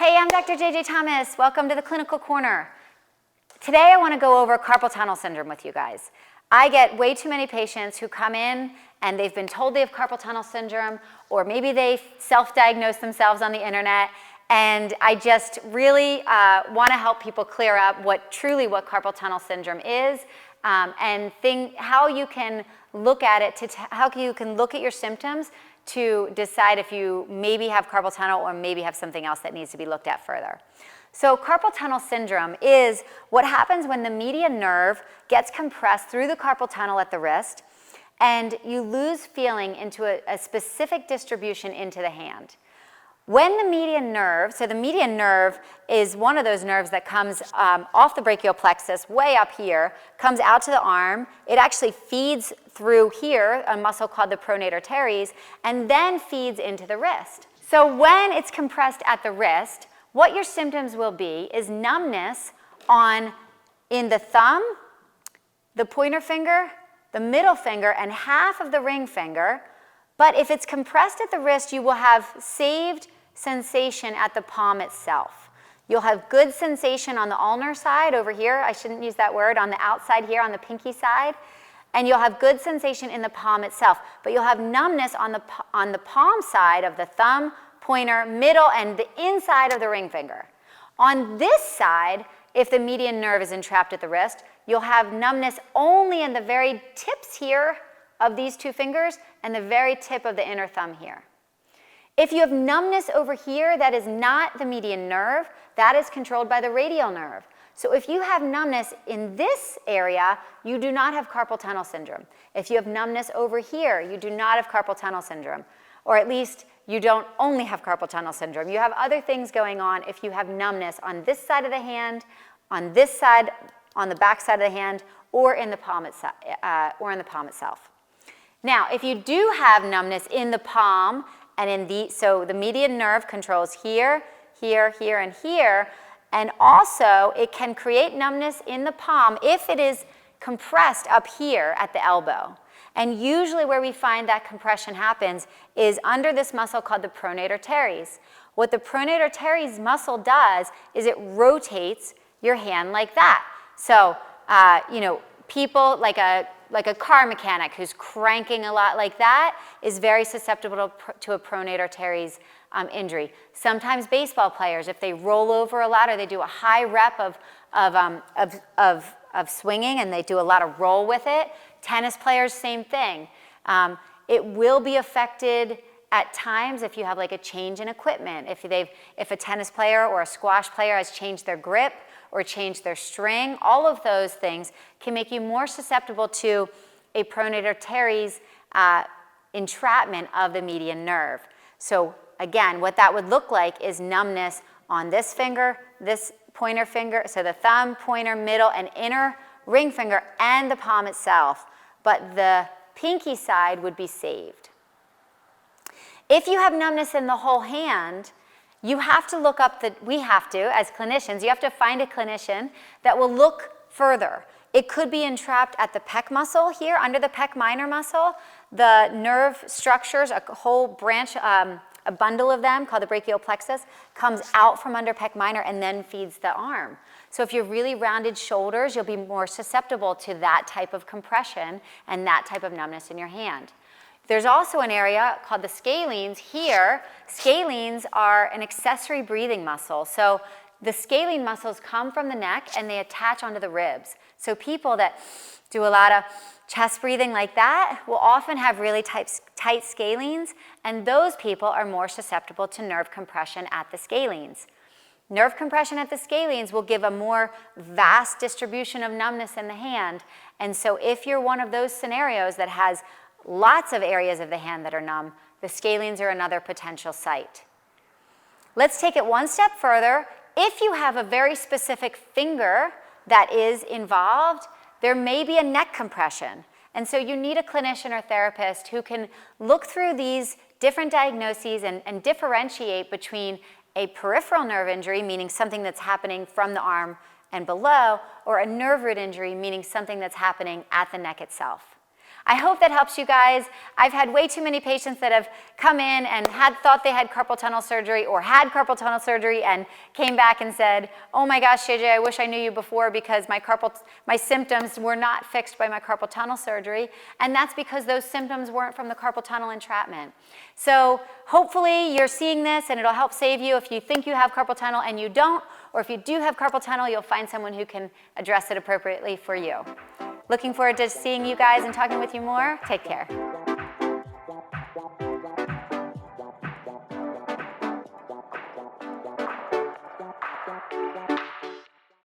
Hey, I'm Dr. JJ Thomas. Welcome to the Clinical Corner. Today I want to go over carpal tunnel syndrome with you guys. I get way too many patients who come in and they've been told they have carpal tunnel syndrome, or maybe they self-diagnose themselves on the internet, and I just really want to help people clear up what carpal tunnel syndrome is, and how you can look at it, how you can look at your symptoms to decide if you maybe have carpal tunnel or maybe have something else that needs to be looked at further. So carpal tunnel syndrome is what happens when the median nerve gets compressed through the carpal tunnel at the wrist and you lose feeling into a specific distribution into the hand. When the median nerve, so the median nerve is one of those nerves that comes off the brachial plexus way up here, comes out to the arm. It actually feeds through here, a muscle called the pronator teres, and then feeds into the wrist. So when it's compressed at the wrist, what your symptoms will be is numbness in the thumb, the pointer finger, the middle finger, and half of the ring finger. But if it's compressed at the wrist, you will have saved sensation at the palm itself. You'll have good sensation on the ulnar side over here. I shouldn't use that word. On the outside here, on the pinky side. And you'll have good sensation in the palm itself. But you'll have numbness on the palm side of the thumb, pointer, middle, and the inside of the ring finger. On this side, if the median nerve is entrapped at the wrist, you'll have numbness only in the very tips here of these two fingers and the very tip of the inner thumb here. If you have numbness over here, that is not the median nerve. That is controlled by the radial nerve. So if you have numbness in this area, you do not have carpal tunnel syndrome. If you have numbness over here, you do not have carpal tunnel syndrome. Or at least you don't only have carpal tunnel syndrome. You have other things going on if you have numbness on this side of the hand, on this side, on the back side of the hand, or in the palm itself. Now, if you do have numbness in the palm, so the median nerve controls here, here, here, and here, and also it can create numbness in the palm if it is compressed up here at the elbow. And usually where we find that compression happens is under this muscle called the pronator teres. What the pronator teres muscle does is it rotates your hand like that. So, people like a car mechanic who's cranking a lot like that is very susceptible to a pronator teres injury. Sometimes baseball players, if they roll over a lot or they do a high rep of swinging and they do a lot of roll with it. Tennis players, same thing. It will be affected at times if you have like a change in equipment. If a tennis player or a squash player has changed their grip or changed their string, all of those things can make you more susceptible to a pronator teres entrapment of the median nerve. So again, what that would look like is numbness on this finger, this pointer finger, so the thumb, pointer, middle, and inner ring finger, and the palm itself. But the pinky side would be saved. If you have numbness in the whole hand, you have to look up as clinicians, you have to find a clinician that will look further. It could be entrapped at the pec muscle here, under the pec minor muscle. The nerve structures, a whole branch, a bundle of them called the brachial plexus, comes out from under pec minor and then feeds the arm. So if you have really rounded shoulders, you'll be more susceptible to that type of compression and that type of numbness in your hand. There's also an area called the scalenes here. Scalenes are an accessory breathing muscle. So the scalene muscles come from the neck and they attach onto the ribs. So people that do a lot of chest breathing like that will often have really tight scalenes, and those people are more susceptible to nerve compression at the scalenes. Nerve compression at the scalenes will give a more vast distribution of numbness in the hand, and so if you're one of those scenarios that has lots of areas of the hand that are numb, the scalenes are another potential site. Let's take it one step further. If you have a very specific finger that is involved, there may be a neck compression. And so you need a clinician or therapist who can look through these different diagnoses and differentiate between a peripheral nerve injury, meaning something that's happening from the arm and below, or a nerve root injury, meaning something that's happening at the neck itself. I hope that helps you guys. I've had way too many patients that have come in and thought they had carpal tunnel surgery or had carpal tunnel surgery and came back and said, oh my gosh, JJ, I wish I knew you before because my symptoms were not fixed by my carpal tunnel surgery. And that's because those symptoms weren't from the carpal tunnel entrapment. So hopefully you're seeing this and it'll help save you if you think you have carpal tunnel and you don't, or if you do have carpal tunnel, you'll find someone who can address it appropriately for you. Looking forward to seeing you guys and talking with you more. Take care.